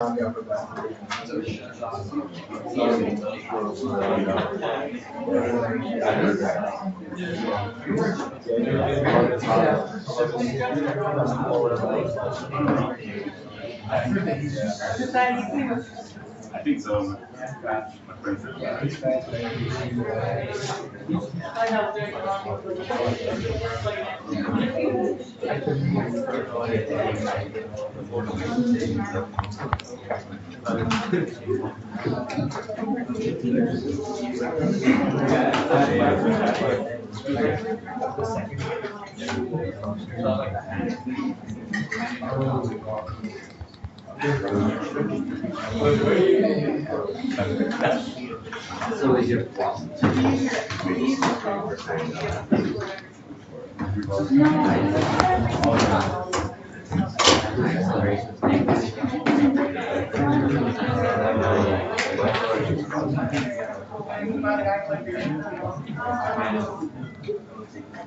I think so. My friend So is your boss?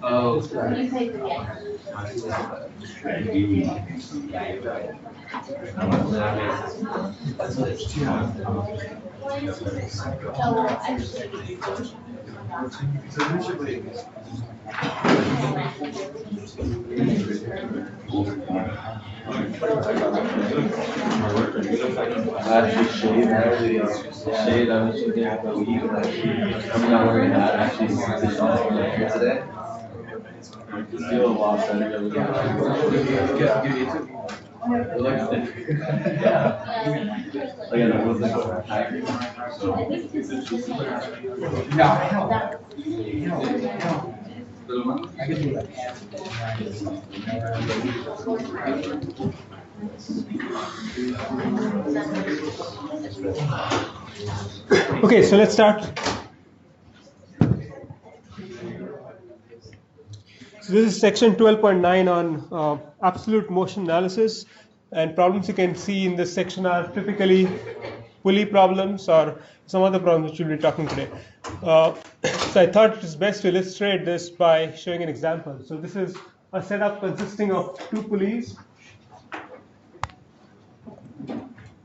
Oh, actually shade. I was shooting at the week. I'm not wearing that. Actually, the shot here today. Still a lot better than we got. Again, it was like a hacker. Okay, so let's start. So this is section 12.9 on absolute motion analysis, and problems you can see in this section are typically pulley problems or some other problems which we'll be talking today. So I thought it is best to illustrate this by showing an example. So this is a setup consisting of two pulleys,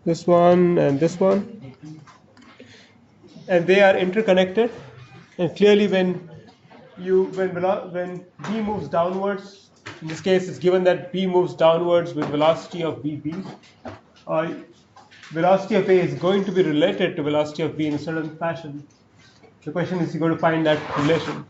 this one and this one, and they are interconnected, and clearly when B moves downwards, in this case it's given that B moves downwards with velocity of BB, velocity of A is going to be related to velocity of B in a certain fashion. The question is, you're going to find that relation.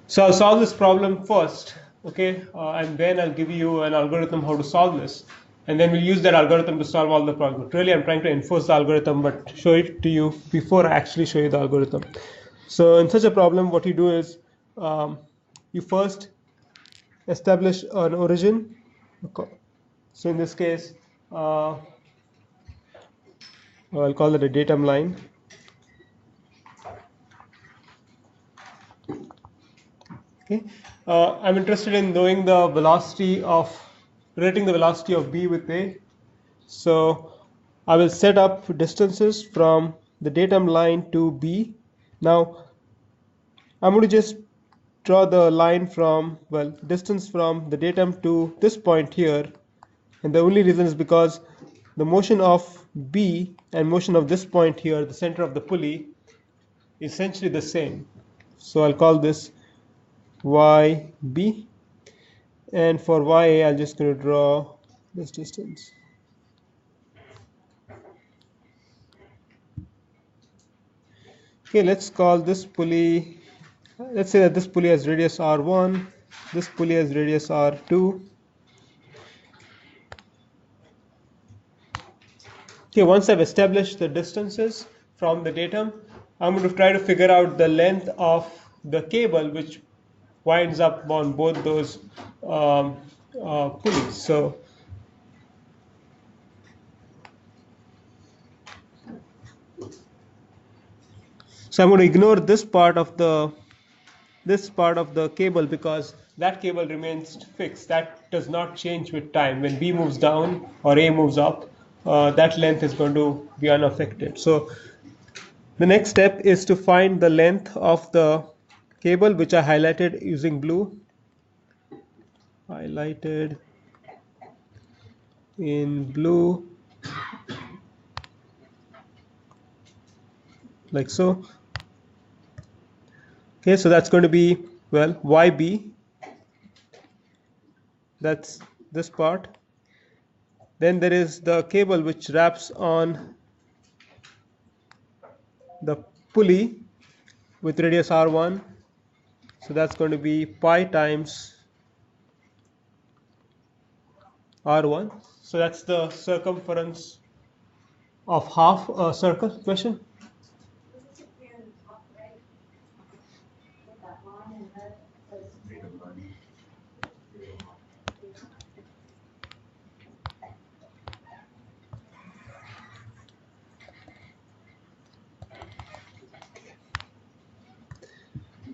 So I'll solve this problem first, okay, and then I'll give you an algorithm how to solve this, and then we'll use that algorithm to solve all the problems. But really, I'm trying to enforce the algorithm, but show it to you before I actually show you the algorithm. So in such a problem, what you do is you first establish an origin. So in this case, I'll call it a datum line. Okay. I'm interested in knowing the velocity of, relating the velocity of B with A. So I will set up distances from the datum line to B. Now I'm going to just draw the line from, well, distance from the datum to this point here. And the only reason is because the motion of B and motion of this point here, the center of the pulley, is essentially the same. So I'll call this YB, and for YA I'm just going to draw this distance. Okay, let's call this pulley, let's say that this pulley has radius R1, this pulley has radius R2. Okay, once I've established the distances from the datum, I'm going to try to figure out the length of the cable which winds up on both those pulleys. So I'm going to ignore this part of the cable because that cable remains fixed. That does not change with time. When B moves down or A moves up, that length is going to be unaffected. So the next step is to find the length of the cable, which I highlighted using blue. Highlighted in blue, like so. Okay, so that's going to be, well, YB. That's this part. Then there is the cable which wraps on the pulley with radius R1. So that's going to be pi times R1. So that's the circumference of half a circle. Question?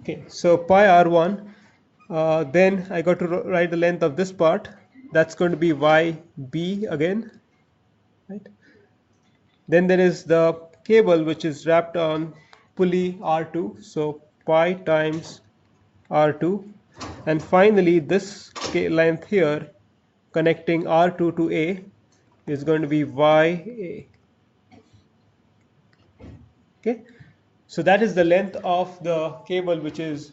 Okay, so pi R1. Then I got to write the length of this part. That's going to be YB again, right? Then there is the cable which is wrapped on pulley R2. So pi times R2. And finally, this length here connecting R2 to A is going to be YA. Okay, so that is the length of the cable which is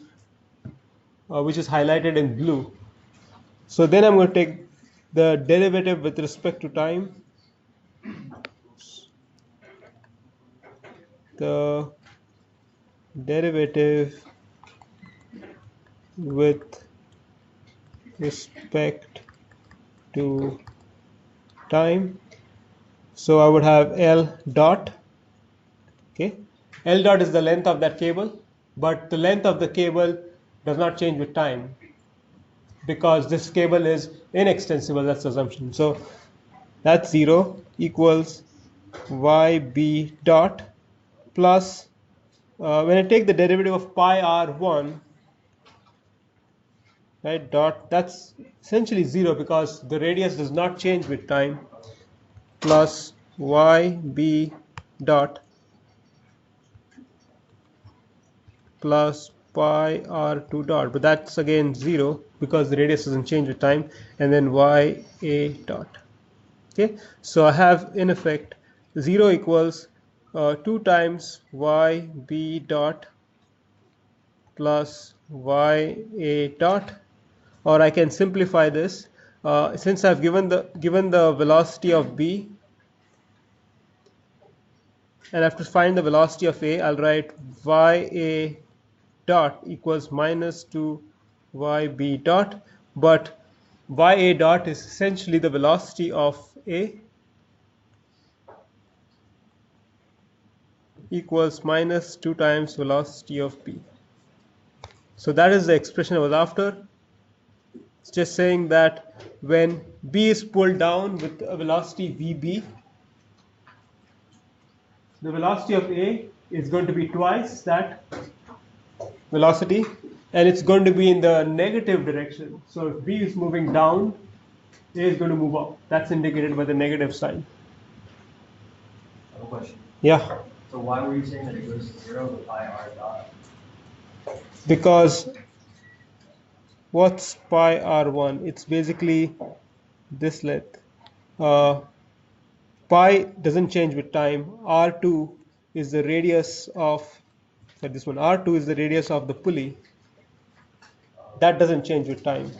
highlighted in blue. So then I'm going to take the derivative with respect to time. The derivative with respect to time. So I would have L dot. Okay, L dot is the length of that cable, but the length of the cable does not change with time because this cable is inextensible. That's the assumption. So that's 0 equals YB dot plus, when I take the derivative of pi R1, right, dot, that's essentially 0 because the radius does not change with time, plus YB dot plus pi R2 dot, but that's again 0 because the radius doesn't change with time, and then YA dot. Okay, so I have in effect 0 equals 2 times YB dot plus YA dot, or I can simplify this. Since I've given the velocity of B and I have to find the velocity of A, I'll write YA dot equals minus 2 YB dot, but YA dot is essentially the velocity of A equals minus 2 times velocity of B. So that is the expression I was after. It's just saying that when B is pulled down with a velocity VB, the velocity of A is going to be twice that velocity, and it's going to be in the negative direction. So if B is moving down, A is going to move up. That's indicated by the negative sign. I have a question. Yeah. So why were you saying that it goes to 0 with pi R dot? Because what's pi R1? It's basically this length. Pi doesn't change with time. R2 is the radius of, for this one, R2 is the radius of the pulley. That doesn't change with time.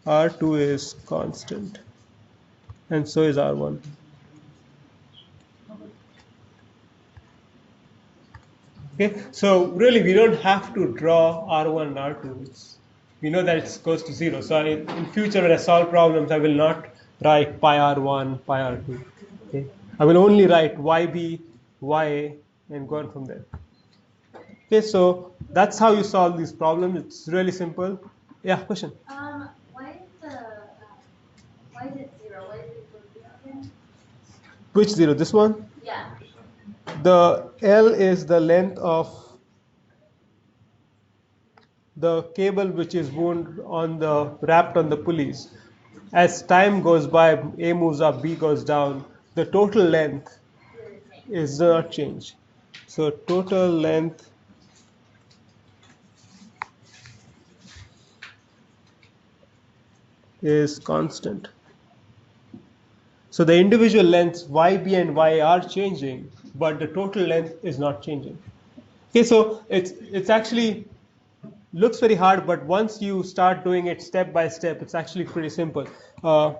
R2 is constant, and so is R1. Okay, so really we don't have to draw R1 and R2. We know that it goes to 0. So in future when I solve problems, I will not write pi R1, pi R2. Okay, I will only write YB, YA, and go on from there. Okay, so that's how you solve these problems. It's really simple. Yeah, question? Why is it 0? Why is it equal to 0 again? Which 0? This one? Yeah. The L is the length of the cable which is wound on the wrapped on the pulleys. as time goes by, A moves up, B goes down, the total length is not changed. So total length is constant. So the individual lengths YB and Y are changing, but the total length is not changing. Okay, so it's actually looks very hard, but once you start doing it step by step, it's actually pretty simple. I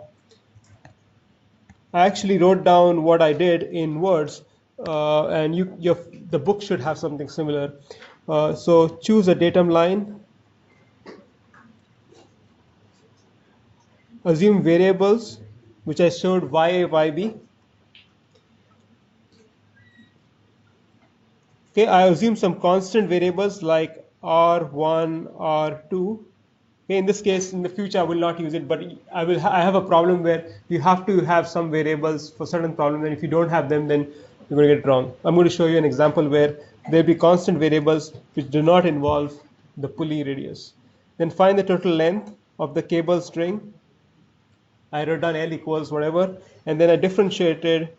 actually wrote down what I did in words, and the book should have something similar. So choose a datum line, assume variables, which I showed YA, YB. Okay, I assume some constant variables like R1, R2. Okay, in this case, in the future, I will not use it, but I have a problem where you have to have some variables for certain problems, and if you don't have them, then you're going to get it wrong. I'm going to show you an example where there'll be constant variables which do not involve the pulley radius. Then find the total length of the cable string. I wrote down L equals whatever, and then I differentiated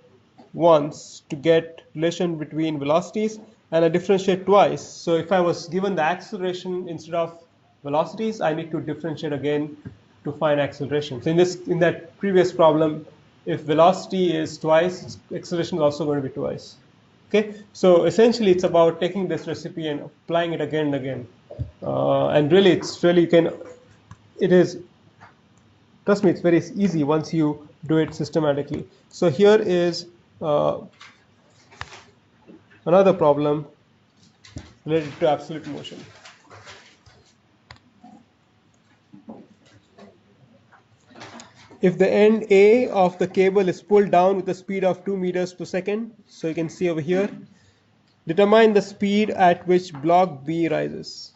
once to get relation between velocities, and I differentiate twice. So if I was given the acceleration instead of velocities, I need to differentiate again to find acceleration. So in that previous problem, if velocity is twice, acceleration is also going to be twice. Okay, so essentially it's about taking this recipe and applying it again and again. And really, it is, trust me, it's very easy once you do it systematically. So here is another problem related to absolute motion. If the end A of the cable is pulled down with a speed of 2 meters per second, so you can see over here, determine the speed at which block B rises.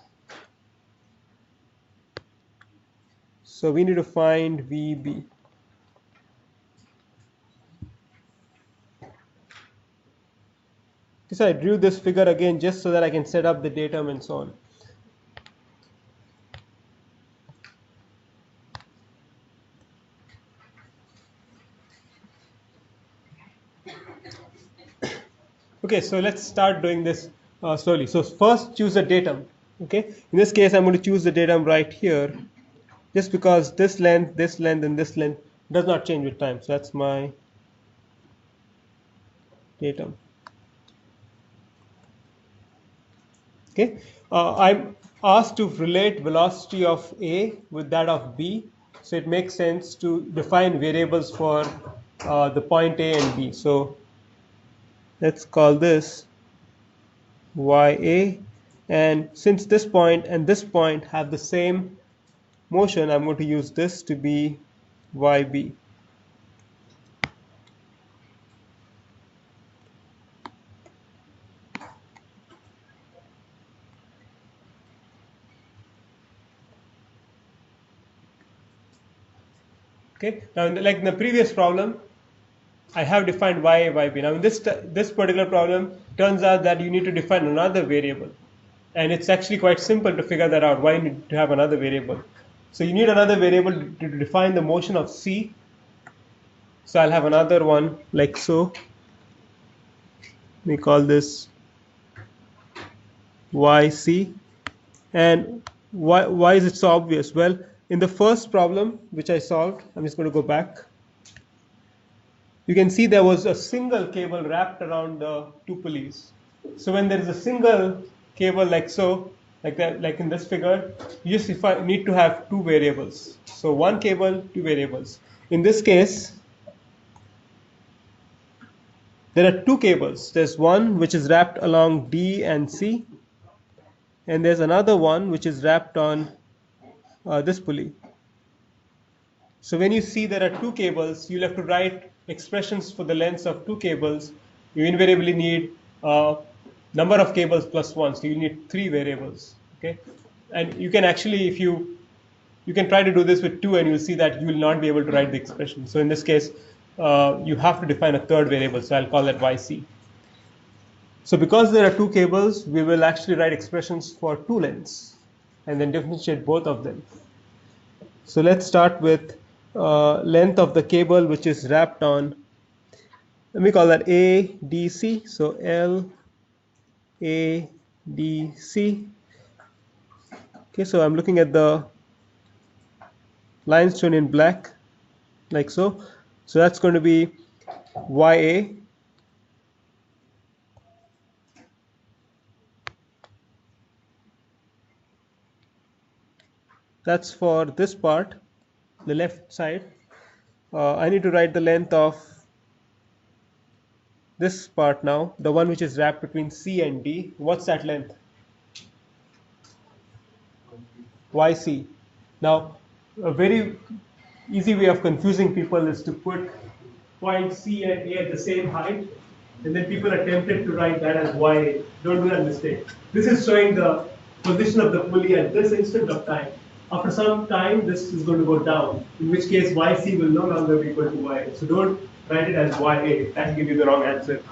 So we need to find VB. So I drew this figure again just so that I can set up the datum and so on. Okay, so let's start doing this slowly. So first choose a datum. Okay, in this case I'm going to choose the datum right here, just because this length, and this length does not change with time. So that's my datum. Okay, I'm asked to relate velocity of A with that of B, so it makes sense to define variables for the point A and B. So let's call this YA, and since this point and this point have the same motion, I'm going to use this to be YB. Okay, now like in the previous problem, I have defined YA, YB. Now in this particular problem, turns out that you need to define another variable. And it's actually quite simple to figure that out, why you need to have another variable. So you need another variable to define the motion of C. So I'll have another one like so. We call this YC. And why is it so obvious? Well, in the first problem which I solved, I'm just going to go back. You can see there was a single cable wrapped around the two pulleys. So when there is a single cable like so, like that, like in this figure, you just need to have two variables. So one cable, two variables. In this case, there are two cables. There's one which is wrapped along D and C, and there's another one which is wrapped on this pulley. So when you see there are two cables, you'll have to write expressions for the lengths of two cables. You invariably need number of cables plus one, so you need three variables. Okay, and you can actually, if you can try to do this with two, and you'll see that you will not be able to write the expression. So in this case, you have to define a third variable. So I'll call that YC. So because there are two cables, we will actually write expressions for two lengths, and then differentiate both of them. So let's start with length of the cable which is wrapped on, let me call that ADC. So LADC. Okay, so I'm looking at the line shown in black, like so. So that's going to be YA. That's for this part, the left side. I need to write the length of this part now, the one which is wrapped between C and D. What's that length? YC. Now, a very easy way of confusing people is to put point C and A at the same height, and then people are tempted to write that as YA. Don't do that mistake. This is showing the position of the pulley at this instant of time. After some time, this is going to go down, in which case YC will no longer be equal to YA. So don't write it as YA. That will give you the wrong answer.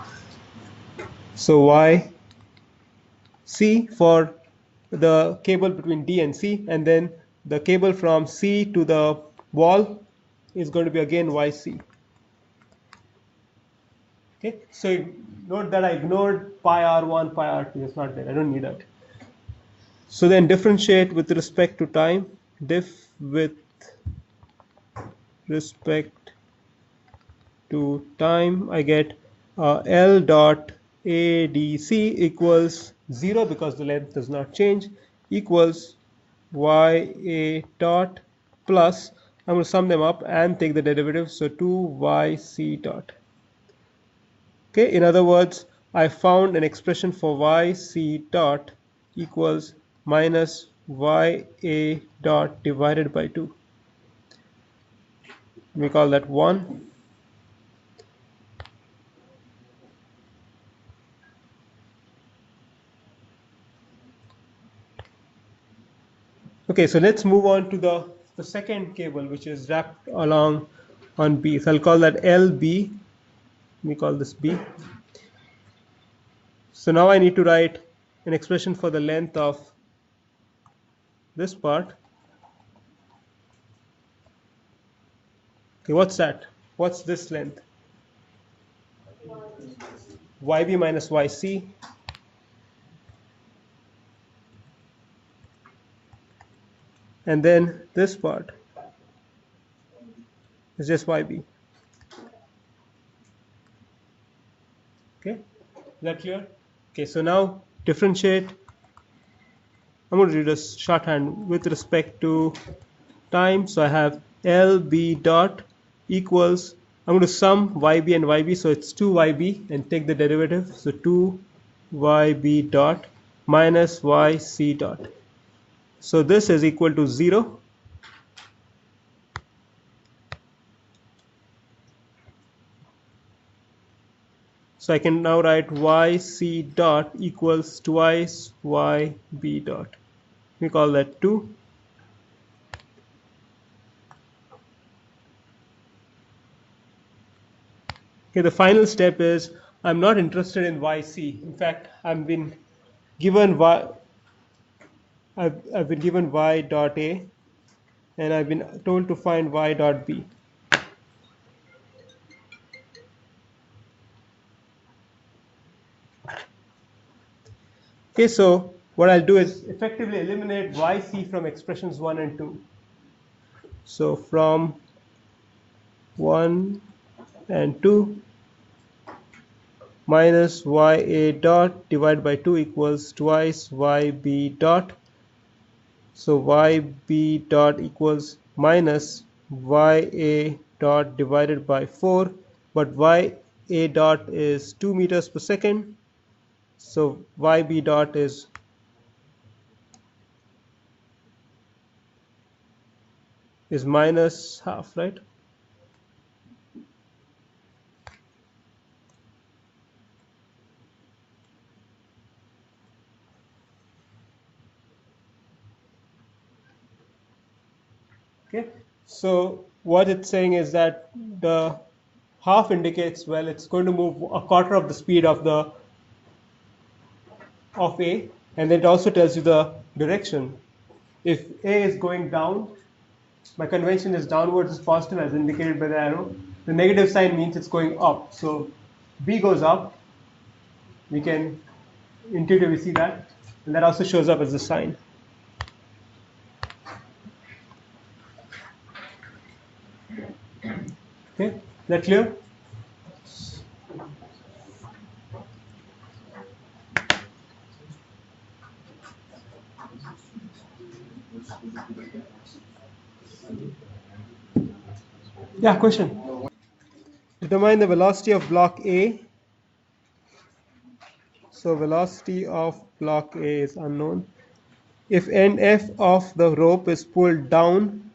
So YC for the cable between D and C, and then the cable from C to the wall is going to be again YC. Okay, so note that I ignored pi r1, pi r2. It's not there. I don't need that. So then differentiate with respect to time. Diff with respect to time. I get L dot ADC equals 0 because the length does not change, equals YA dot plus, I'm going to sum them up and take the derivative, so 2YC dot. Okay, in other words, I found an expression for YC dot equals minus YA dot divided by 2. We call that 1. Okay, so let's move on to the second cable, which is wrapped along on B. So I'll call that LB. We call this B. So now I need to write an expression for the length of this part. Okay, what's that? What's this length? YB minus YC. And then this part is just YB. Okay, is that clear? Okay, so now differentiate. I'm going to do this shorthand with respect to time. So I have LB dot equals, I'm going to sum YB and YB, so it's 2YB, and take the derivative. So 2YB dot minus YC dot. So this is equal to 0. So I can now write YC dot equals twice YB dot. We call that 2. Okay, the final step is I'm not interested in YC. In fact, I've been given I've been given Y dot A, and I've been told to find Y dot B. Okay, so what I'll do is effectively eliminate YC from expressions 1 and 2. So from 1 and 2 minus YA dot divided by 2 equals twice YB dot. So YB dot equals minus YA dot divided by 4, but YA dot is 2 meters per second. So YB dot is minus half, right? Okay, so what it's saying is that the half indicates, well, it's going to move a quarter of the speed of A, and then it also tells you the direction. If A is going down, by convention is downwards is positive as indicated by the arrow. The negative sign means it's going up. So B goes up. We can intuitively see that, and that also shows up as a sign. Okay, is that clear? Yeah, question. Determine the velocity of block A. So velocity of block A is unknown. If end F of the rope is pulled down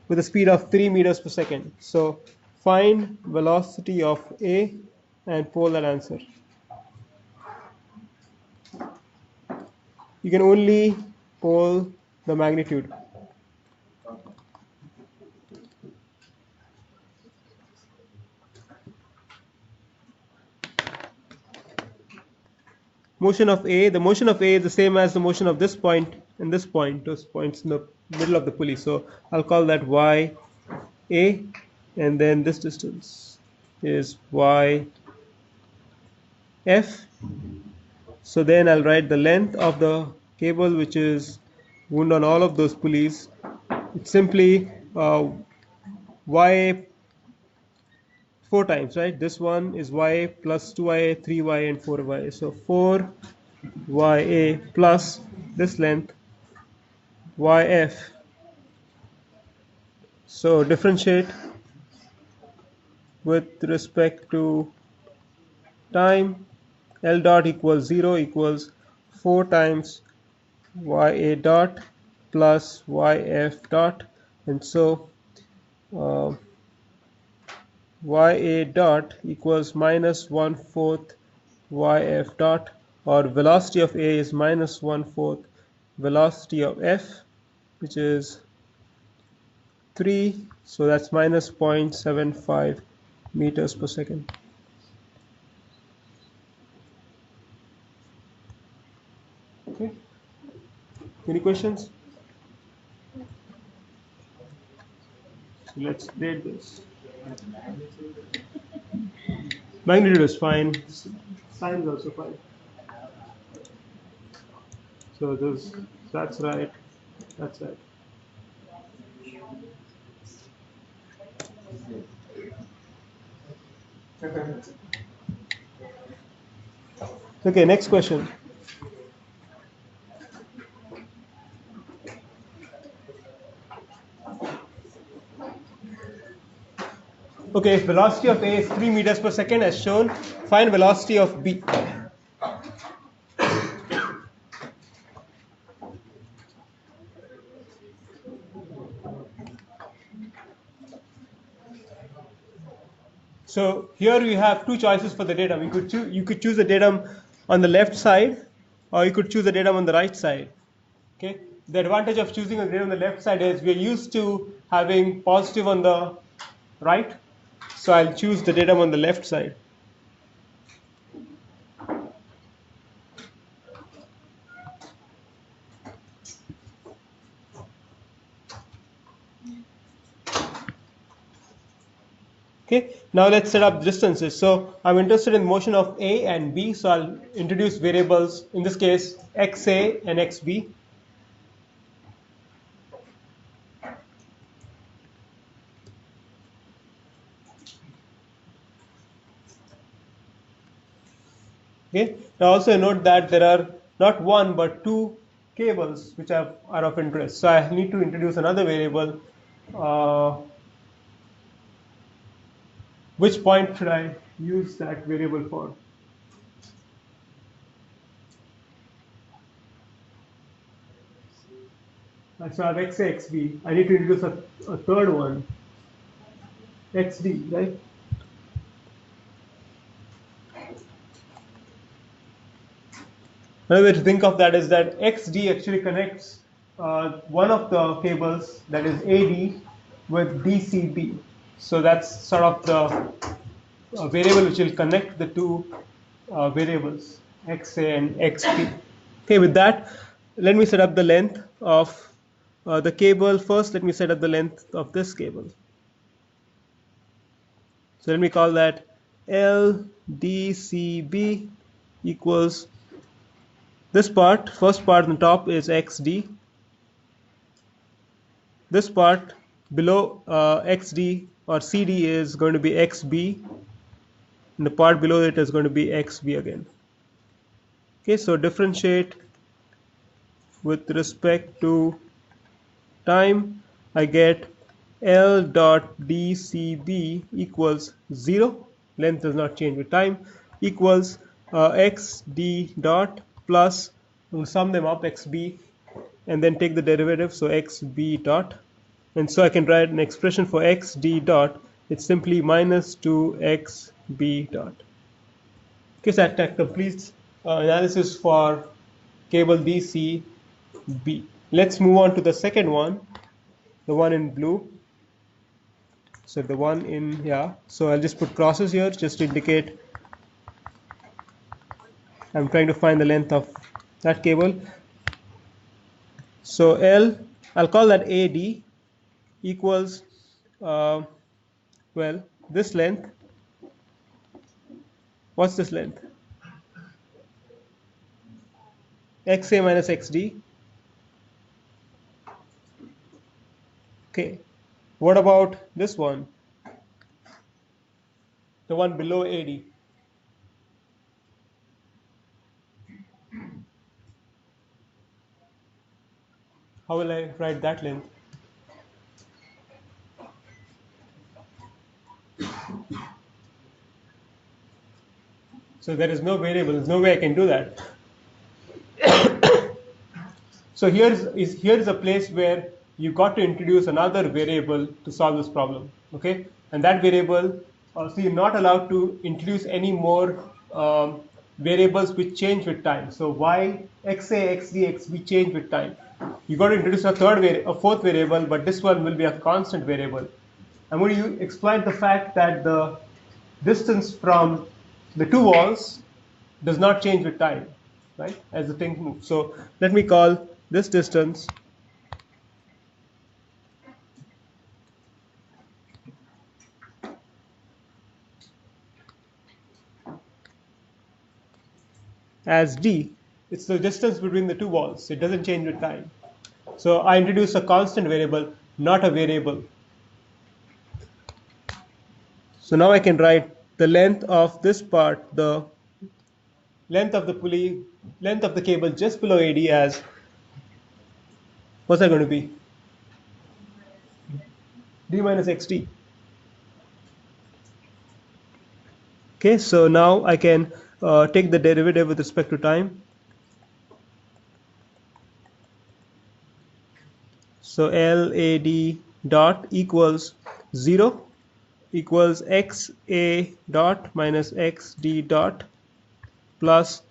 with a speed of 3 meters per second. So find velocity of A and poll that answer. You can only poll the magnitude. Motion of A, the motion of A is the same as the motion of this point and this point, those points in the middle of the pulley. So I'll call that YA, and then this distance is YF. So then I'll write the length of the cable which is wound on all of those pulleys. It's simply YA 4 times, right? This one is YA plus 2YA, 3YA, and 4YA. So 4YA plus this length YF. So differentiate with respect to time. L dot equals 0 equals 4 times YA dot plus YF dot, and so YA dot equals minus 1/4 YF dot, or velocity of A is minus 1/4 velocity of F, which is 3, so that's minus 0.75 meters per second. Okay. Any questions? So let's grade this. Magnitude is fine. Sign is also fine. So this, that's right. That's right. Okay, next question. Okay, if velocity of A is 3 meters per second as shown, find velocity of B. So here we have two choices for the datum. You could choose the datum on the left side, or you could choose the datum on the right side. Okay. The advantage of choosing the datum on the left side is we're used to having positive on the right. So I'll choose the datum on the left side. Okay, now let's set up distances. So I'm interested in motion of A and B, so I'll introduce variables, in this case XA and XB. Okay, now also note that there are not one but two cables which are of interest. So I need to introduce another variable. Which point should I use that variable for? So I have XA, XB. I need to introduce a third one, XD, right? Another way to think of that is that XD actually connects one of the cables, that is AD, with DCB. So that's sort of the variable which will connect the two variables, XA and XB. Okay, with that, let me set up the length of the cable. First, let me set up the length of this cable. So let me call that LDCB equals this part. First part on the top is XD. This part below XD or CD is going to be XB, and the part below it is going to be XB again. Okay, so differentiate with respect to time, I get L dot DCB equals 0, length does not change with time, equals XD dot plus, we'll sum them up, XB, and then take the derivative, so XB dot. And so I can write an expression for XD dot, it's simply minus 2XB dot. Okay, so that completes analysis for cable DCB. Let's move on to the second one, the one in blue. So the one in, yeah, so I'll just put crosses here just to indicate I'm trying to find the length of that cable. So I'll call that AD equals, well, this length. What's this length? XA minus XD. Okay. What about this one? The one below AD. How will I write that length? So there is no variable, there's no way I can do that. So here's a place where you got to introduce another variable to solve this problem, okay? And that variable, so you're not allowed to introduce any more variables which change with time. So y, xa, xd, xb change with time. You got to introduce a fourth variable, but this one will be a constant variable. I'm going to exploit the fact that the distance from the two walls does not change with time, right, as the thing moves. So let me call this distance as d. It's the distance between the two walls. It doesn't change with time. So I introduce a constant variable, not a variable. So now I can write the length of this part, the length of the pulley, length of the cable just below AD as, what's that going to be? D minus XD. Okay, so now I can take the derivative with respect to time. So LAD dot equals 0 equals XA dot minus XD dot plus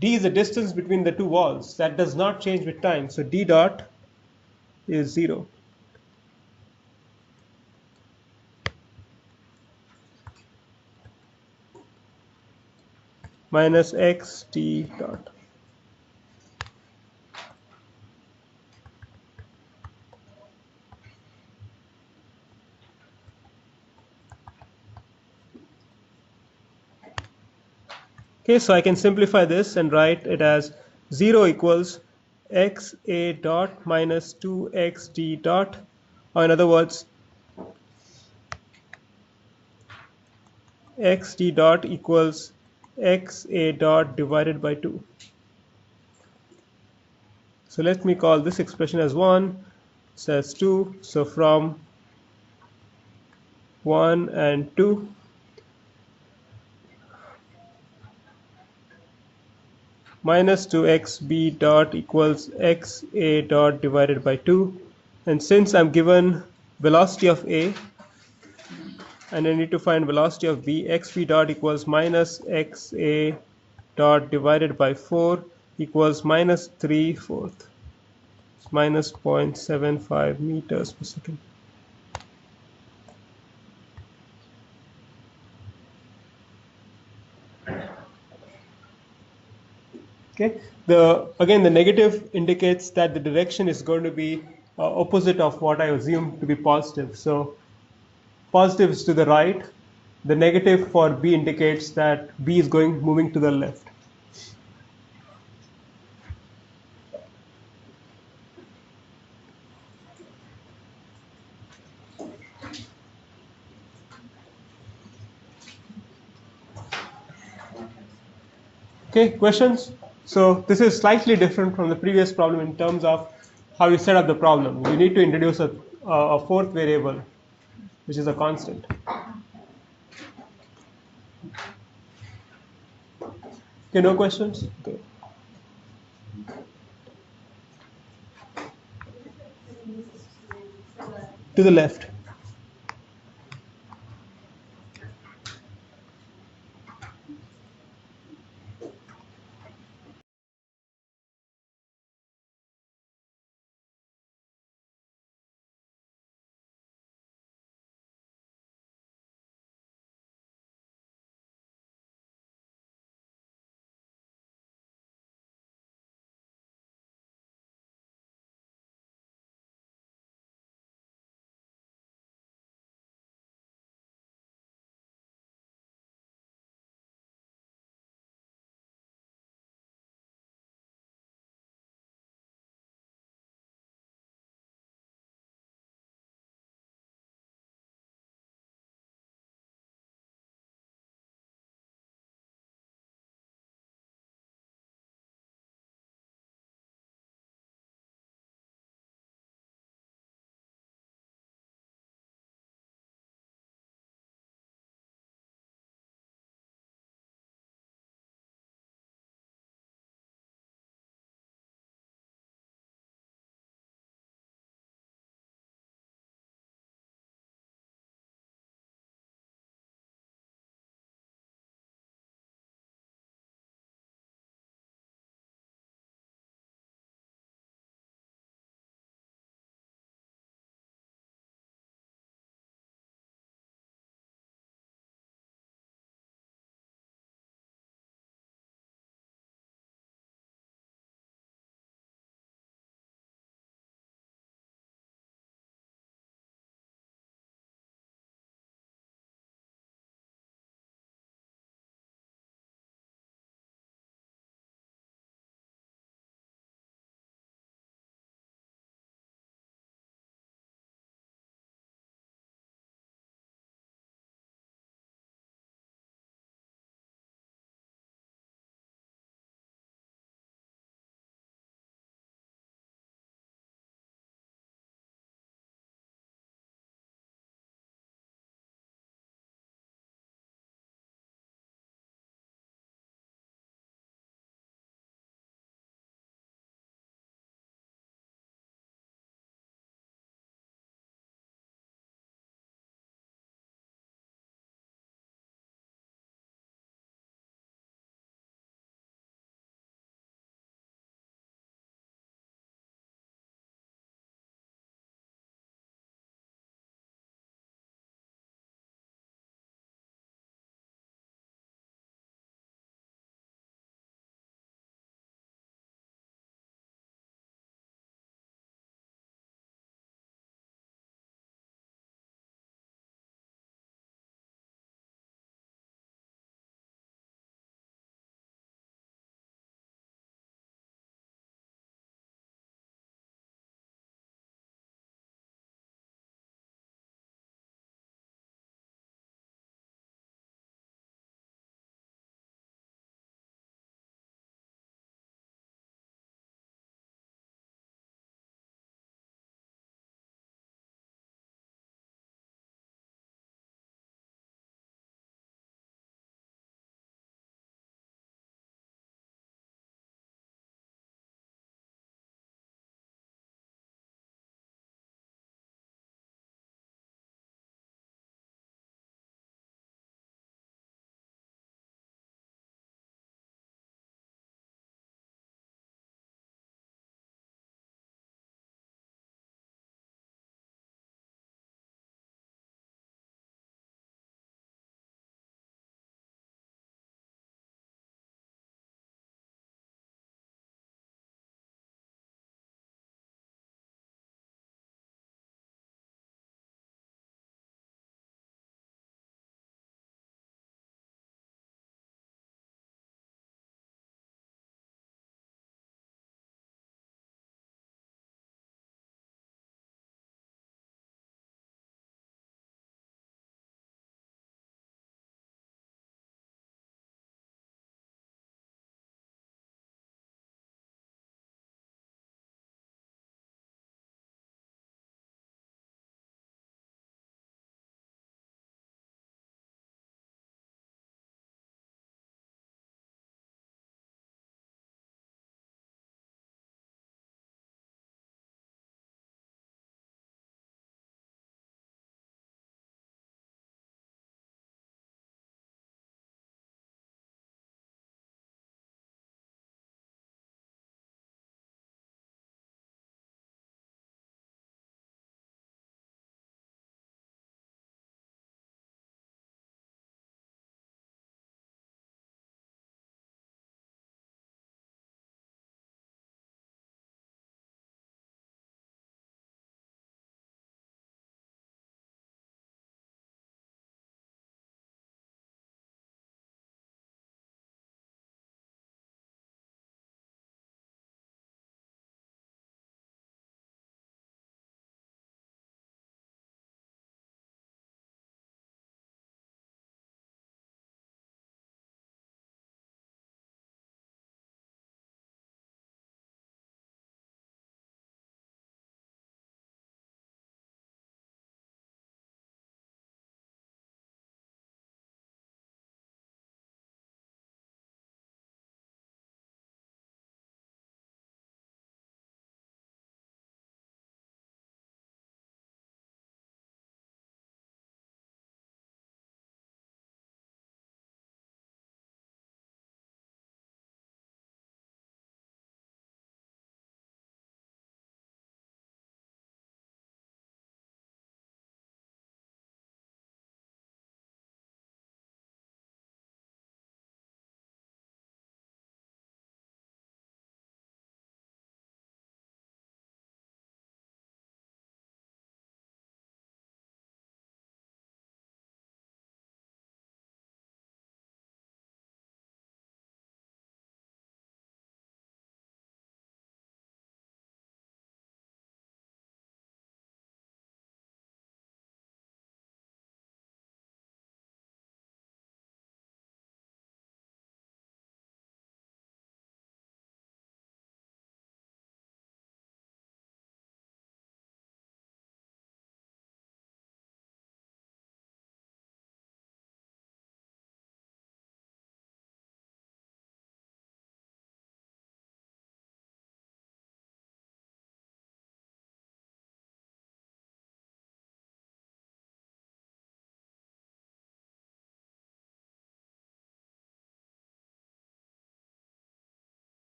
D is the distance between the two walls. That does not change with time. So D dot is 0. Minus XD dot. Okay, so I can simplify this and write it as 0 equals XA dot minus 2XD dot, or in other words, XD dot equals XA dot divided by 2. So let me call this expression as 1, says 2, so from 1 and 2, minus 2xb dot equals xa dot divided by 2, and since I'm given velocity of A and I need to find velocity of B, xb dot equals minus xa dot divided by 4 equals minus 3/4, minus 0.75 meters per second. Okay. Again, the negative indicates that the direction is going to be opposite of what I assume to be positive. So positive is to the right. The negative for B indicates that B is moving to the left. Okay, questions? So this is slightly different from the previous problem in terms of how you set up the problem. You need to introduce a fourth variable, which is a constant. Okay, no questions? Okay. To the left.